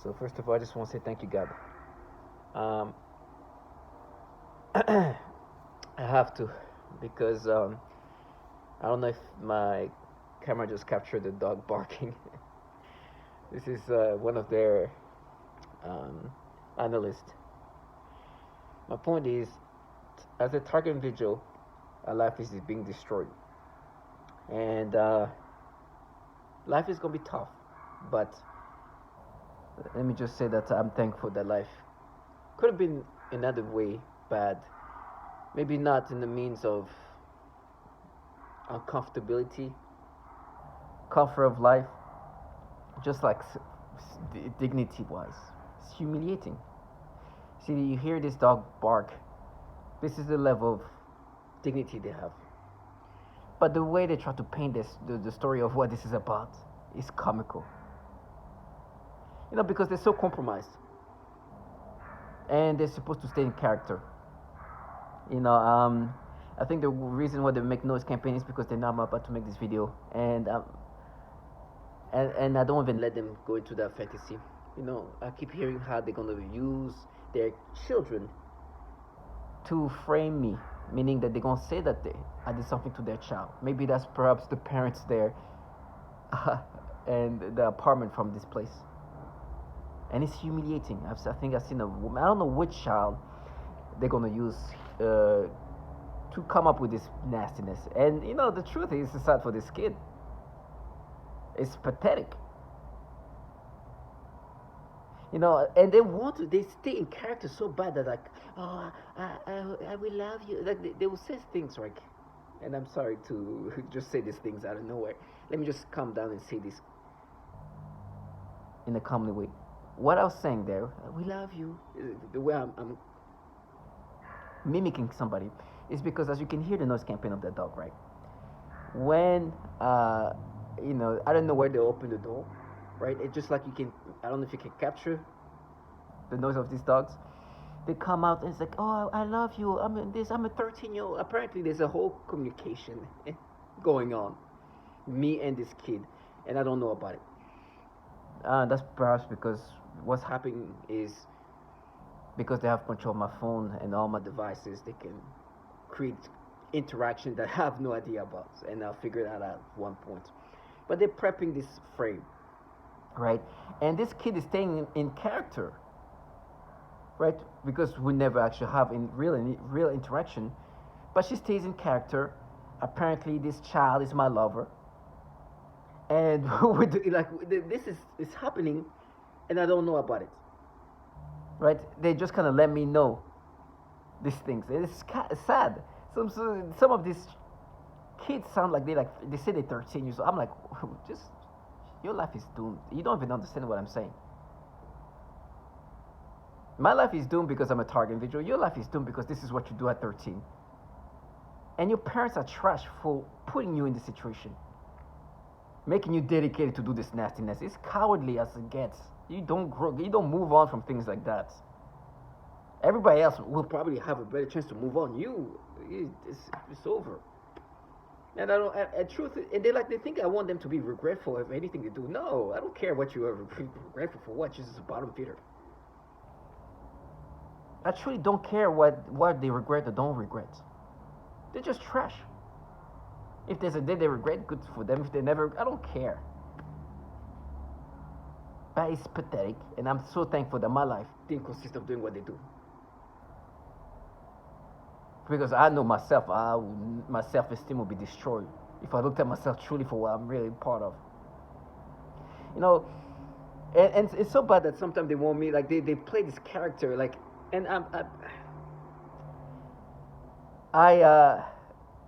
So first of all, I just want to say thank you, God. Um, I have to because I don't know if my camera just captured the dog barking. This is one of their um, analysts. My point is, as a target individual, our life is being destroyed, and life is gonna be tough. But let me just say that I'm thankful that life could have been another way bad. Maybe not in the means of uncomfortability, comfort of life, just like dignity wise. It's humiliating. See, you hear this dog bark. This is the level of dignity they have. But the way they try to paint the story of what this is about is comical. Because they're so compromised. And they're supposed to stay in character. I think the reason why they make noise campaign is because they know I'm about to make this video, and I don't even let them go into that fantasy. I keep hearing how they're gonna use their children to frame me, meaning that they're gonna say that I did something to their child. Maybe that's perhaps the parents there, and the apartment from this place, and it's humiliating. I think I've seen a woman. I don't know which child they're gonna use to come up with this nastiness. And the truth is, it's sad for this kid. It's pathetic. And they stay in character so bad that oh, I will love you. Like they will say things like, and I'm sorry to just say these things out of nowhere. Let me just calm down and say this in a calmly way. What I was saying there, we love you. The way I'm mimicking somebody is because, as you can hear the noise campaign of that dog, right? When I don't know where they open the door, right? It's just like I don't know if you can capture the noise of these dogs. They come out and it's like, oh, I love you. I'm a 13-year-old. Apparently, there's a whole communication going on, me and this kid, and I don't know about it. That's perhaps because what's happening is, because they have control of my phone and all my devices, they can create interaction that I have no idea about, and I'll figure that out at one point. But they're prepping this frame, right? And this kid is staying in character, right? Because we never actually have real interaction, but she stays in character. Apparently, this child is my lover, and this is happening, and I don't know about it. Right? They just kind of let me know these things. It's sad. Some of these kids sound like they say they're 13 years old. I'm like, just your life is doomed. You don't even understand what I'm saying. My life is doomed because I'm a target individual. Your life is doomed because this is what you do at 13. And your parents are trash for putting you in this situation, making you dedicated to do this nastiness. It's cowardly as it gets. You don't grow. You don't move on from things like that. Everybody else will probably have a better chance to move on. It's over. And I don't. And truth, and they think I want them to be regretful of anything they do. No, I don't care what you are regretful for. What? Just a bottom feeder. I truly don't care what they regret or don't regret. They're just trash. If there's a day they regret, good for them. If they never, I don't care. But it's pathetic, and I'm so thankful that my life didn't consist of doing what they do. Because I know myself, my self-esteem will be destroyed if I looked at myself truly for what I'm really part of. And it's so bad that sometimes they want me, like they play this character, like, and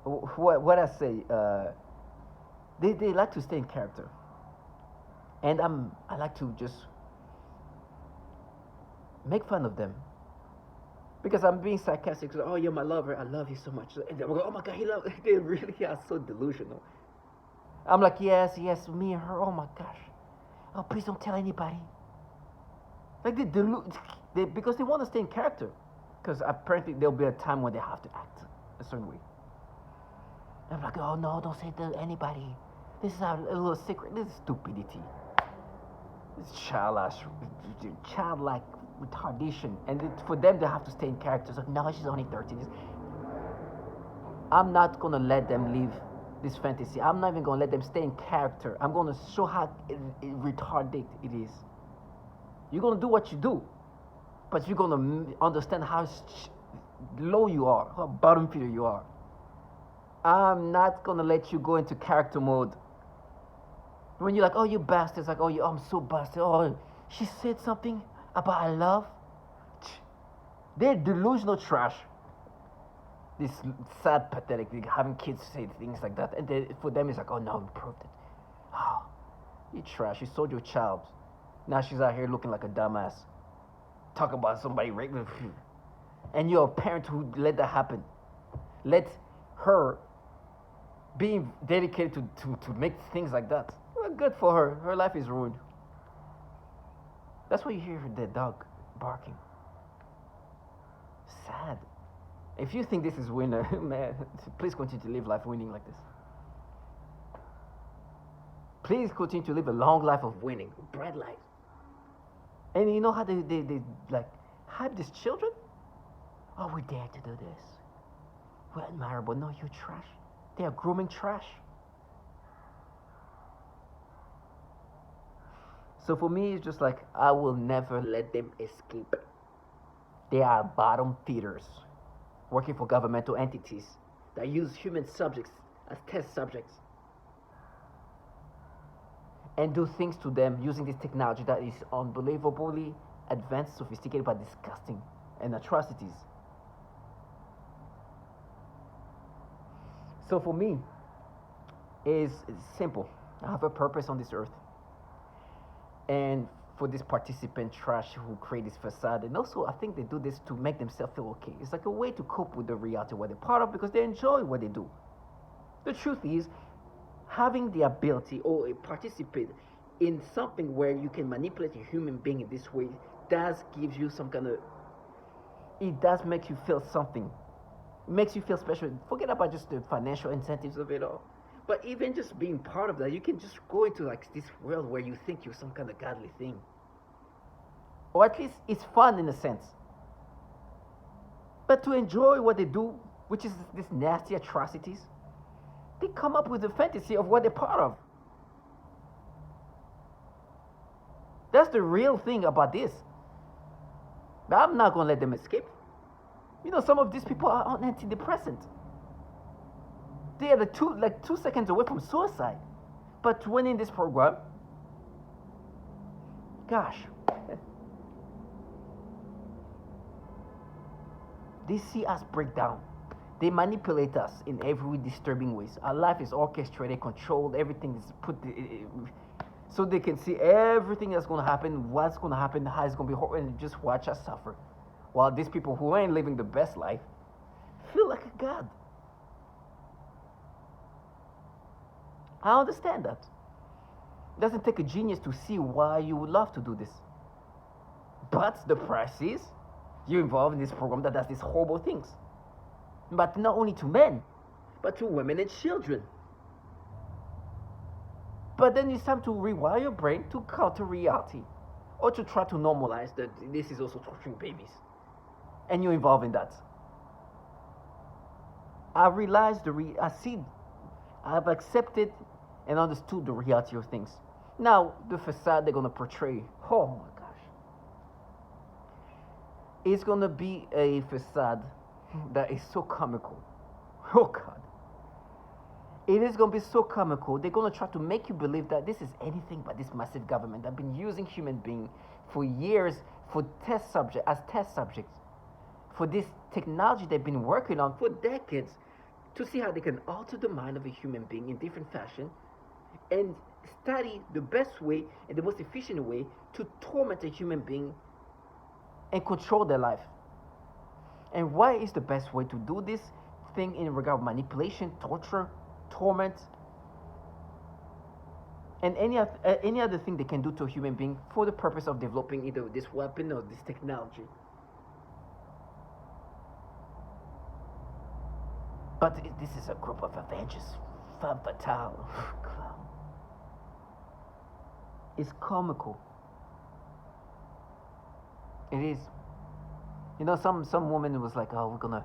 what I say, they like to stay in character. And I like to just make fun of them because I'm being sarcastic. So, oh, you're my lover. I love you so much. And they're like, oh my God, they really are so delusional. I'm like, yes, me and her. Oh my gosh. Oh, please don't tell anybody. Like because they want to stay in character. Because apparently there'll be a time when they have to act a certain way. I'm like, oh, no, don't say it to anybody. This is our little secret. This is stupidity. It's childlike retardation, and for them they have to stay in character. So no, she's only 13. I'm not gonna let them live this fantasy. I'm not even gonna let them stay in character. I'm gonna show how retarded it is. You're gonna do what you do, but you're gonna understand how low you are, how bottom feeder you are. I'm not gonna let you go into character mode. When you're like, oh, you bastards, like, oh, I'm so bastard. Oh, she said something about I love. They're delusional trash. This sad, pathetic, having kids say things like that, and for them it's like, oh, no, we proved it. Oh, you trash. You sold your child. Now she's out here looking like a dumbass. Talk about somebody raping you, and you're a parent who let that happen. Let her being dedicated to make things like that. Well, good for her. Her life is ruined. That's why you hear the dog barking. Sad. If you think this is winner, man, please continue to live life winning like this. Please continue to live a long life of winning, bright light. And you know how they like hype these children? Oh, we dare to do this. We're admirable. No, you're trash. They are grooming trash. So for me, it's just like, I will never let them escape. They are bottom feeders working for governmental entities that use human subjects as test subjects and do things to them using this technology that is unbelievably advanced, sophisticated, but disgusting and atrocities. So for me, it's simple. I have a purpose on this earth. And for this participant trash who create this facade, and also I think they do this to make themselves feel okay. It's like a way to cope with the reality what they're part of because they enjoy what they do. The truth is, having the ability or participate in something where you can manipulate a human being in this way does give you some kind of, it does make you feel something. It makes you feel special. Forget about just the financial incentives of it all. But even just being part of that, you can just go into like this world where you think you're some kind of godly thing. Or at least it's fun in a sense. But to enjoy what they do, which is these nasty atrocities, they come up with the fantasy of what they're part of. That's the real thing about this. But I'm not going to let them escape. You know, some of these people are on antidepressant. They are 2 seconds away from suicide. But when in this program, gosh, they see us break down. They manipulate us in every disturbing ways. Our life is orchestrated, controlled, everything is put, so they can see everything that's going to happen, what's going to happen, how it's going to be horrible, and just watch us suffer. While these people who ain't living the best life feel like a god. I understand that. It doesn't take a genius to see why you would love to do this. But the price is you're involved in this program that does these horrible things. But not only to men, but to women and children. But then it's time to rewire your brain to counter reality. Or to try to normalize that this is also torturing babies. And you're involved in that. I realized I've accepted and understood the reality of things. Now, the facade they're going to portray, oh my gosh. It's going to be a facade that is so comical. Oh God. It is going to be so comical. They're going to try to make you believe that this is anything but this massive government that have been using human beings for years for test subjects. For this technology they've been working on for decades to see how they can alter the mind of a human being in different fashion and study the best way and the most efficient way to torment a human being and control their life. And why is the best way to do this thing in regard to manipulation, torture, torment, and any other thing they can do to a human being for the purpose of developing either this weapon or this technology. But this is a group of Avengers, femme fatale. It's comical. It is. Some woman was like, oh, we're gonna,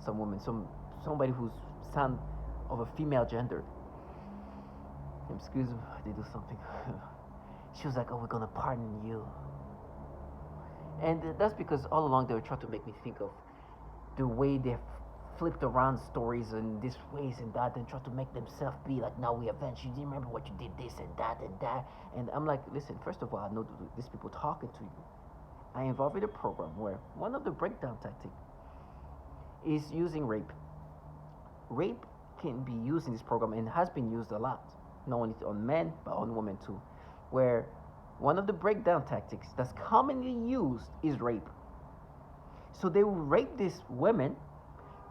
some woman, somebody who's son of a female gender. Excuse me, they do something. She was like, oh, we're gonna pardon you. And that's because all along they were trying to make me think of the way they flipped around stories and this ways and that, and try to make themselves be like, now we avenge you. Do you remember what you did, this and that and that? And I'm like, listen, first of all, I know these people talking to you. I involved in a program where one of the breakdown tactics is using rape. Rape can be used in this program and has been used a lot, not only on men but on women too, where one of the breakdown tactics that's commonly used is rape. So they will rape these women,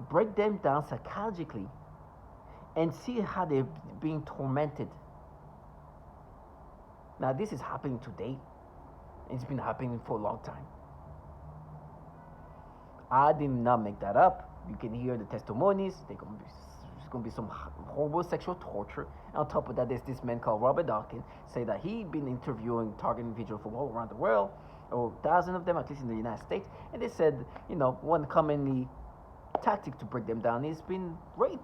break them down psychologically, and see how they're being tormented. Now this is happening today. It's been happening for a long time. I did not make that up. You can hear the testimonies. There's going to be some horrible sexual torture. And on top of that, there's this man called Robert Dawkins say that he'd been interviewing target individuals from all around the world, or thousands of them, at least in the United States. And they said, one commonly tactic to break them down is been rape.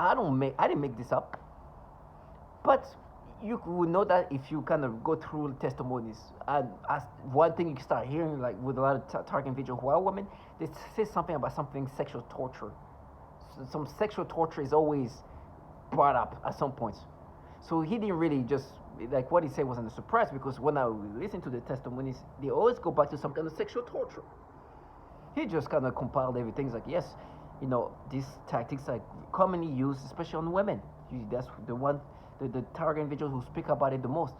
I didn't make this up. But you would know that if you kind of go through testimonies. And one thing you start hearing, like with a lot of target individuals who are women, they say something about something sexual torture. So some sexual torture is always brought up at some points. So he didn't really just, like what he said wasn't a surprise, because when I listen to the testimonies, they always go back to some kind of sexual torture. He just kind of compiled everything. He's like, yes, these tactics are commonly used, especially on women. That's the target individuals who speak about it the most.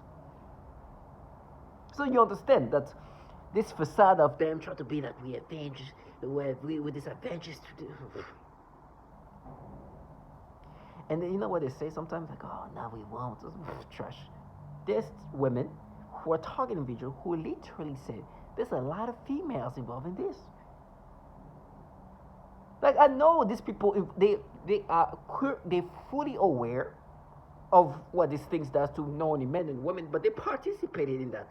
So you understand that this facade of them trying to be like, we avenge, we disadvantages to do. And then you know what they say sometimes? Like, oh, now we won't. Trash. There's women who are target individuals who literally say, there's a lot of females involved in this. Like, I know these people, they're fully aware of what these things does to not only men and women, but they participated in that.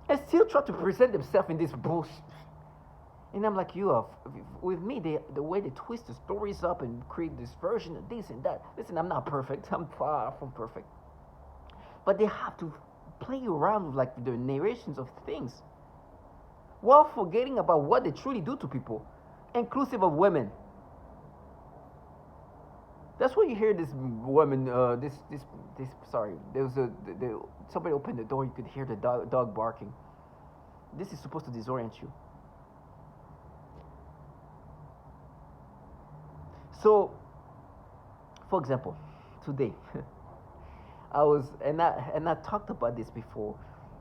And still try to present themselves in this bullshit. And I'm like, with me, the way they twist the stories up and create this version of this and that. Listen, I'm not perfect. I'm far from perfect. But they have to play around with like the narrations of things, while forgetting about what they truly do to people, inclusive of women. That's why you hear this woman, sorry, there was somebody opened the door, you could hear the dog barking. This is supposed to disorient you. So, for example, today, I talked about this before,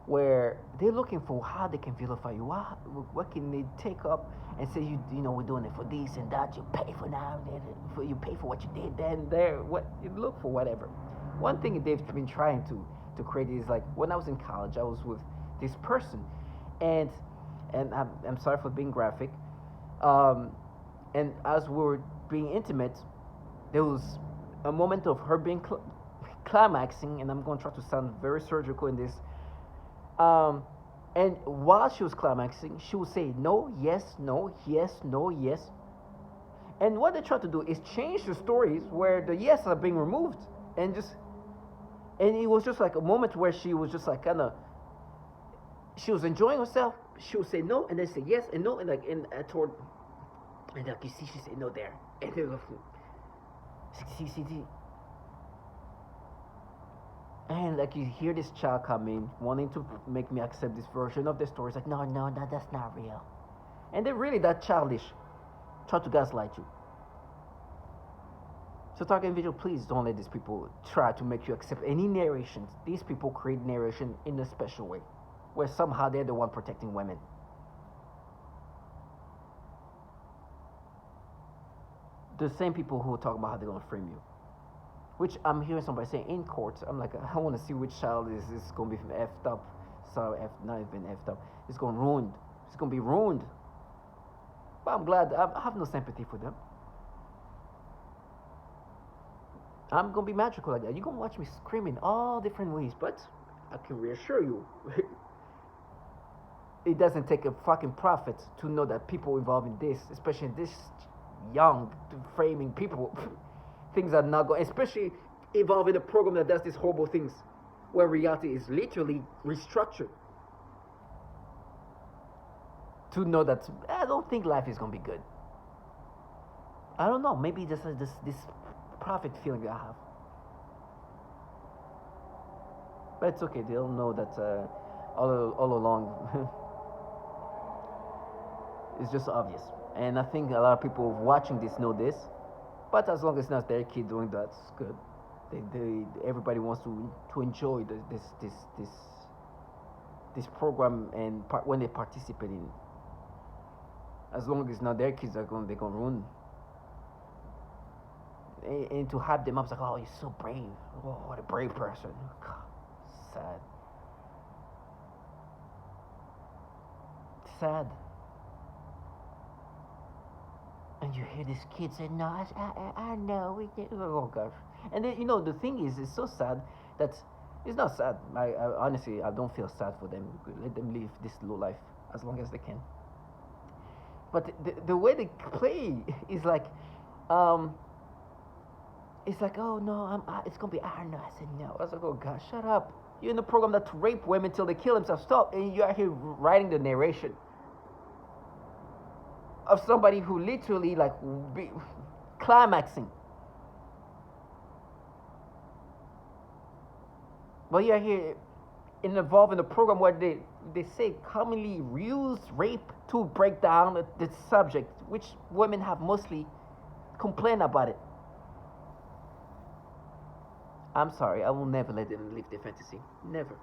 where they're looking for how they can vilify you. What can they take up and say, we're doing it for this and that, you pay for now, you pay for what you did then, there, what you look for, whatever. One thing they've been trying to create is like, when I was in college, I was with this person, and I'm sorry for being graphic, and as we were being intimate, there was a moment of her being climaxing, and I'm going to try to sound very surgical in this. And while she was climaxing, she would say no, yes, no, yes, no, yes. And what they try to do is change the stories where the yes are being removed, and it was just like a moment where she was just like she was enjoying herself. She would say no, and then say yes and no, and like toward, and like you see, she said no there, and then see. And like you hear this child come in, wanting to make me accept this version of the story. It's like, no, that's not real. And they're really that childish. Try to gaslight you. So target individual, please don't let these people try to make you accept any narrations. These people create narration in a special way, where somehow they're the one protecting women. The same people who talk about how they're going to frame you. Which I'm hearing somebody say in court. I'm like, I want to see which child is going to be effed up. Sorry, not even effed up. It's going to ruined. It's going to be ruined. But I'm glad. I have no sympathy for them. I'm going to be magical like that. You're going to watch me scream in all different ways. But I can reassure you, it doesn't take a fucking prophet to know that people involved in this, especially this young framing people, things are not going, especially involving a program that does these horrible things, where reality is literally restructured. To know that I don't think life is gonna be good. I don't know. Maybe just this prophet feeling I have. But it's okay. They'll know that all along it's just obvious. And I think a lot of people watching this know this. But as long as it's not their kid doing that, it's good. Everybody wants to enjoy this program and when they participate in it. As long as it's not their kids, they're gonna ruin. And to hype them up, it's like, oh, you're so brave. Oh, what a brave person. God, sad. Sad. And you hear this kid say, no, I know. We did. Oh, gosh. And then, the thing is, it's so sad that it's not sad. I honestly, I don't feel sad for them. Let them live this low life as long as they can. But the way they play is like, it's like, oh no, it's gonna be, I know. I said no. I was like, oh gosh, shut up. You're in a program that rape women till they kill themselves. Stop. And you're here writing the narration of somebody who literally like climaxing. But you're here involved in a program where they say commonly use rape to break down the subject, which women have mostly complained about it. I'm sorry, I will never let them live their fantasy. Never.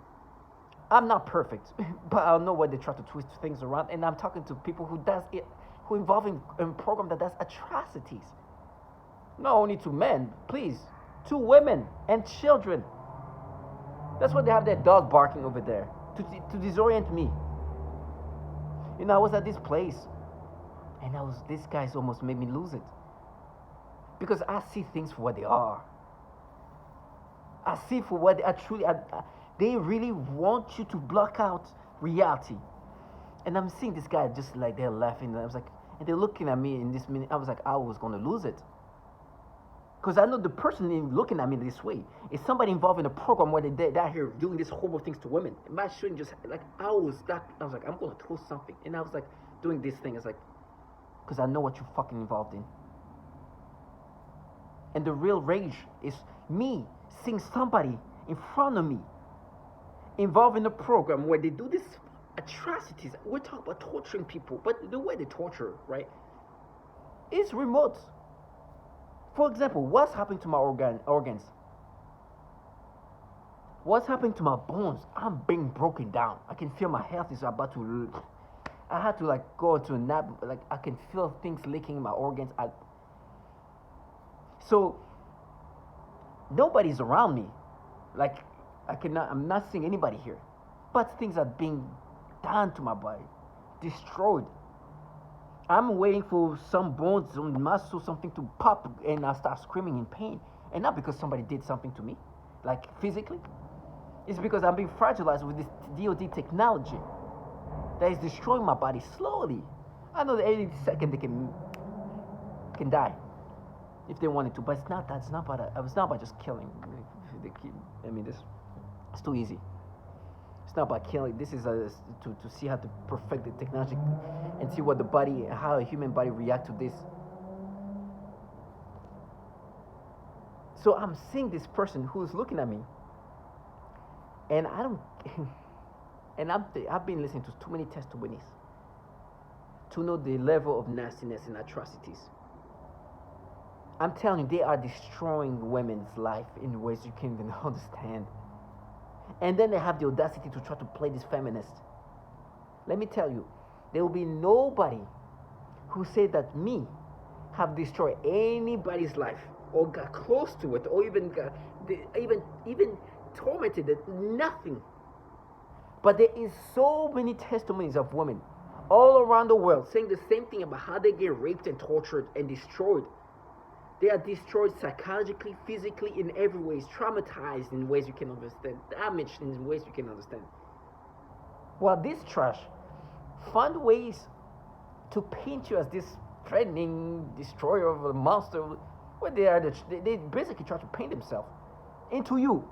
I'm not perfect, but I know why they try to twist things around, and I'm talking to people who involve in a program that does atrocities. Not only to men, please, to women and children. That's why they have that dog barking over there, to disorient me. I was at this place, and these guys almost made me lose it. Because I see things for what they are. I see for what they really want you to block out reality. And I'm seeing this guy just like they're laughing. And I was like, and they're looking at me in this minute. I was like, I was going to lose it. Because I know the person looking at me this way is somebody involved in a program where they're here doing these horrible things to women. And my shouldn't just, like, I was like, I'm going to throw something. And I was like, doing this thing. It's like, because I know what you're fucking involved in. And the real rage is me seeing somebody in front of me involved in a program where they do these atrocities. We're talking about torturing people, but the way they torture, right, is remote. For example, what's happening to my organs? What's happening to my bones? I'm being broken down. I can feel my health is about to. I had to like go to a nap. Like I can feel things leaking in my organs. So nobody's around me. Like I'm not seeing anybody here. But things are being done to my body, destroyed. I'm waiting for some bones, some muscle, something to pop, and I start screaming in pain. And not because somebody did something to me, like physically. It's because I'm being fragilized with this DOD technology that is destroying my body slowly. I know that any second they can die if they wanted to, but it's not about just killing. It's too easy. It's not about killing. This is to see how to perfect the technology and see what the body, how a human body react to this. So I'm seeing this person who's looking at me, and I don't, and I've been listening to too many testimonies to know the level of nastiness and atrocities. I'm telling you, they are destroying women's life in ways you can't even understand. And then they have the audacity to try to play this feminist. Let me tell you, there will be nobody who said that me have destroyed anybody's life or got close to it or even tormented it. Nothing. But there is so many testimonies of women all around the world saying the same thing about how they get raped and tortured and destroyed. They are destroyed psychologically, physically, in every way, traumatized in ways you can understand, damaged in ways you can understand. While this trash find ways to paint you as this threatening destroyer of a monster, where they basically try to paint themselves into you.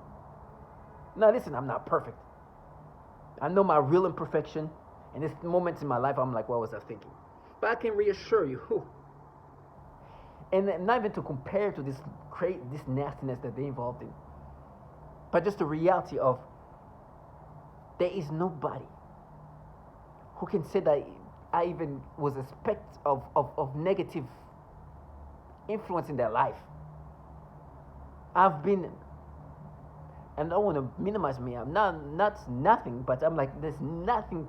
Now listen, I'm not perfect. I know my real imperfection, and there's moments in my life I'm like, what was I thinking? But I can reassure you, and not even to compare to this nastiness that they're involved in, but just the reality of there is nobody who can say that I even was a speck of negative influence in their life. I've been, and I don't want to minimize me. I'm not nothing, but I'm like there's nothing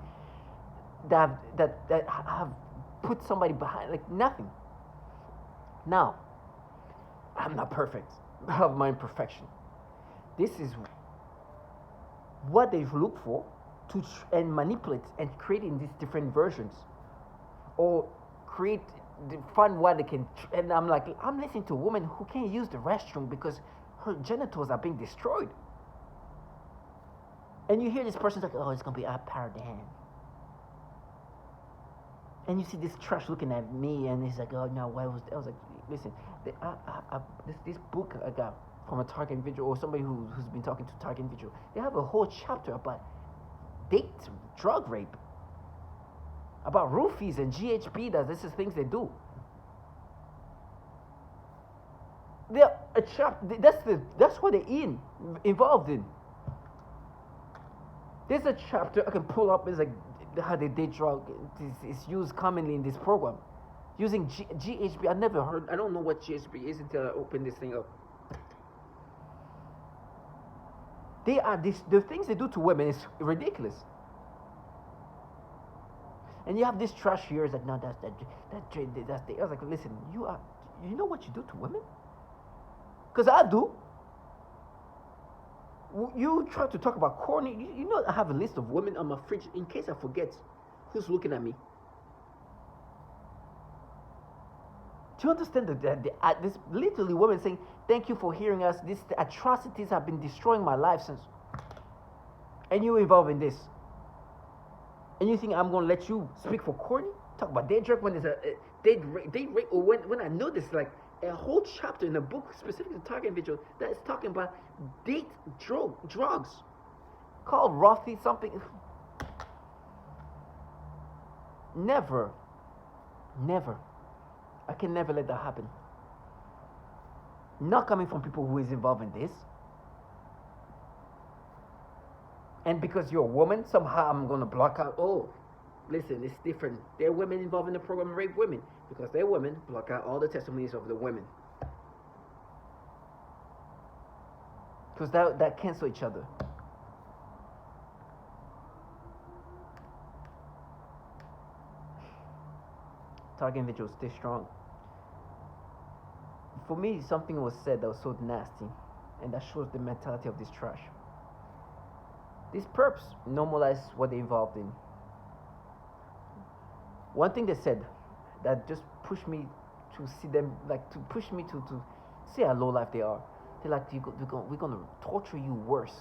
that have put somebody behind, like nothing. Now, I'm not perfect. I have my imperfection. This is what they look for to and manipulate and create in these different versions, or find what they can. And I'm like, I'm listening to a woman who can't use the restroom because her genitals are being destroyed. And you hear this person's like, oh, it's gonna be a paradigm. And you see this trash looking at me, and he's like, oh no, why was that? I was like, listen, this book I got from a target individual, or somebody who's been talking to target individual. They have a whole chapter about date drug rape, about roofies and GHB. This is things they do. They're a that's what they're involved in. There's a chapter I can pull up. It's like how they date drug is used commonly in this program, using GHB. I don't know what GHB is until I open this thing up. The things they do to women is ridiculous. And you have this trash here. It's like, no, that's the. I was like, listen, you know what you do to women? Because I do. You try to talk about corny. You know, I have a list of women on my fridge in case I forget who's looking at me. Do you understand that this literally women saying, thank you for hearing us. These atrocities have been destroying my life since. And you involved in this. And you think I'm going to let you speak for corny? Talk about date drug when there's a date rape, or when I know this, like a whole chapter in a book specifically to target individual that is talking about date drugs called Rothy something. Never. I can never let that happen. Not coming from people who is involved in this. And because you're a woman, somehow I'm going to block out, oh, listen, it's different. There are women involved in the program, rape women. Because they're women, block out all the testimonies of the women. Because that cancel each other. Target individuals, stay strong. For me, something was said that was so nasty, and that shows the mentality of this trash. These perps normalize what they're involved in. One thing they said that just pushed me to see them, like to push me to see how low life they are. They're like, we're gonna torture you worse.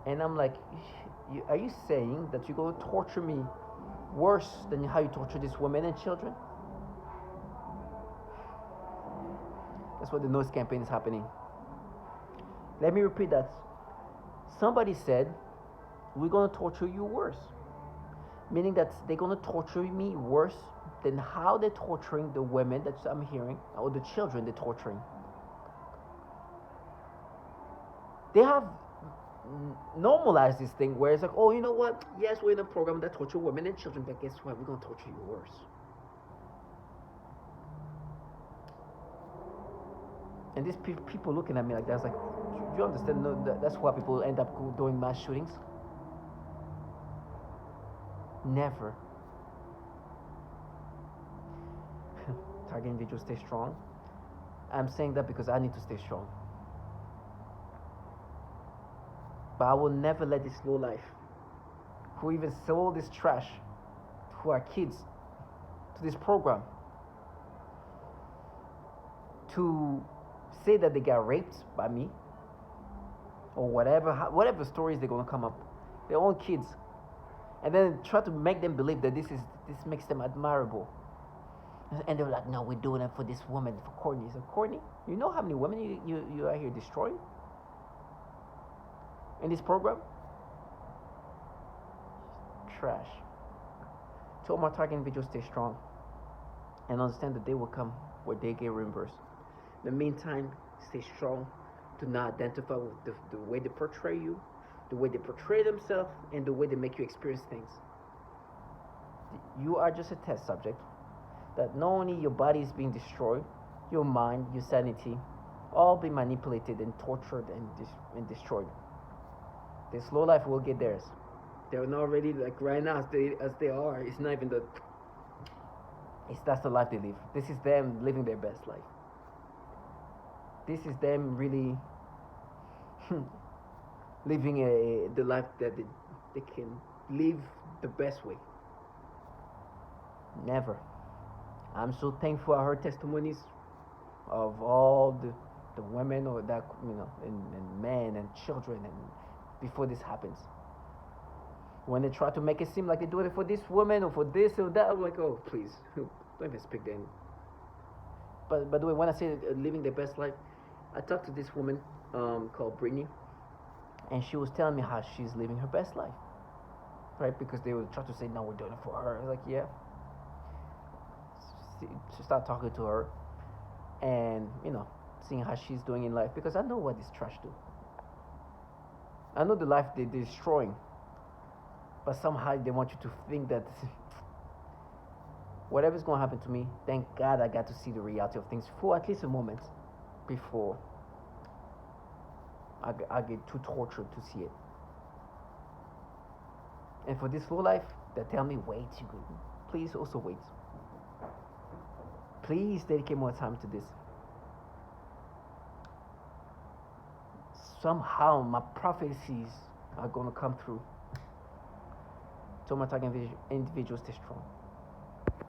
And I'm like, are you saying that you're gonna torture me worse than how you torture these women and children? That's what the noise campaign is happening. Let me repeat that. Somebody said, we're going to torture you worse. Meaning that they're going to torture me worse than how they're torturing the women that I'm hearing, or the children they're torturing. They have normalized this thing where it's like, oh, you know what? Yes, we're in a program that torture women and children, but guess what? We're going to torture you worse. And these people looking at me like that, I was like, do you understand? No, that's why people end up doing mass shootings. Never. Target individuals, stay strong. I'm saying that because I need to stay strong. But I will never let this low life, who even sold this trash, who are kids, to this program, to say that they got raped by me or whatever stories they're gonna come up, their own kids, and then try to make them believe that this makes them admirable. And they're like, no, we're doing it for this woman, for Courtney. So Courtney, you know how many women you are here destroying in this program? Trash. To all my target individuals, stay strong and understand that they will come where they get reimbursed. In the meantime, stay strong. Do not identify with the way they portray you, the way they portray themselves, and the way they make you experience things. You are just a test subject. That not only your body is being destroyed, your mind, your sanity, all being manipulated and tortured and destroyed. The slow life will get theirs. They're not already like right now as they are. It's not even that's the life they live. This is them living their best life. This is them really living the life that they can live the best way. Never. I'm so thankful I heard testimonies of all the women or that, and men and children, and before this happens. When they try to make it seem like they're doing it for this woman or for this or that, I'm like, oh, please, don't even speak then. But by the way, when I say living their best life, I talked to this woman called Brittany, and she was telling me how she's living her best life, right? Because they would try to say, no, we're doing it for her. I was like, yeah. To start talking to her and seeing how she's doing in life, because I know what this trash do. I know the life they're destroying, but somehow they want you to think that whatever's going to happen to me, thank God I got to see the reality of things for at least a moment before I get too tortured to see it. And for this slow life, they tell me wait, please also wait. Please dedicate more time to this. Somehow my prophecies are going to come through. So my target individuals, stay strong.